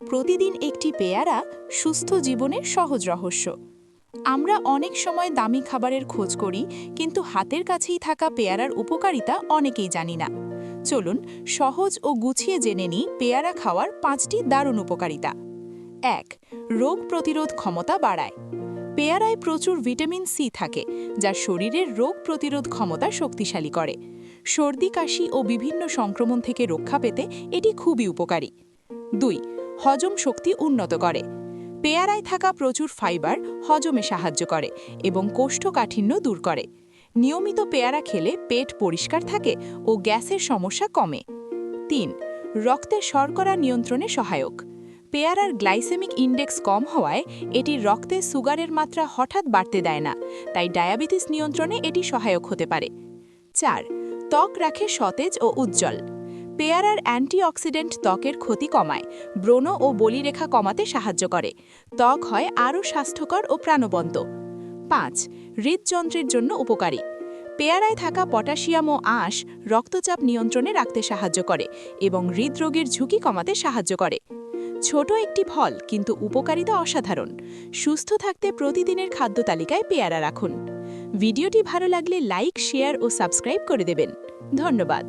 প্রতিদিন একটি পেয়ারা সুস্থ জীবনের সহজ রহস্য। আমরা অনেক সময় দামি খাবারের খোঁজ করি, কিন্তু হাতের কাছেই থাকা পেয়ারার উপকারিতা অনেকেই জানি না। চলুন সহজ ও গুছিয়ে জেনে নিই পেয়ারা খাওয়ার 5টি দারুণ উপকারিতা। 1. রোগ প্রতিরোধ ক্ষমতা বাড়ায়। পেয়ারায় প্রচুর ভিটামিন সি থাকে, যা শরীরের রোগ প্রতিরোধ ক্ষমতা শক্তিশালী করে। সর্দি কাশি ও বিভিন্ন সংক্রমণ থেকে রক্ষা পেতে এটি খুবই উপকারী। 2. হজম শক্তি উন্নত করে। পেয়ারায় থাকা প্রচুর ফাইবার হজমে সাহায্য করে এবং কোষ্ঠকাঠিন্য দূর করে। নিয়মিত পেয়ারা খেলে পেট পরিষ্কার থাকে ও গ্যাসের সমস্যা কমে। 3. রক্তের শর্করা নিয়ন্ত্রণে সহায়ক। পেয়ারার গ্লাইসেমিক ইন্ডেক্স কম হওয়ায় এটি রক্তে সুগারের মাত্রা হঠাৎ বাড়তে দেয় না, তাই ডায়াবেটিস নিয়ন্ত্রণে এটি সহায়ক হতে পারে। 4. ত্বক রাখে সতেজ ও উজ্জ্বল। পেয়ারার অ্যান্টিঅক্সিডেন্ট ত্বকের ক্ষতি কমায়, ব্রণ ও বলিরেখা কমাতে সাহায্য করে। ত্বক হয় আরও স্বাস্থ্যকর ও প্রাণবন্ত। 5. হৃদযন্ত্রের জন্য উপকারী। পেয়ারায় থাকা পটাশিয়াম ও আঁশ রক্তচাপ নিয়ন্ত্রণে রাখতে সাহায্য করে এবং হৃদরোগের ঝুঁকি কমাতে সাহায্য করে। ছোট একটি ফল, কিন্তু উপকারিতা অসাধারণ। সুস্থ থাকতে প্রতিদিনের খাদ্য তালিকায় পেয়ারা রাখুন। ভিডিওটি ভালো লাগলে লাইক, শেয়ার ও সাবস্ক্রাইব করে দেবেন। ধন্যবাদ।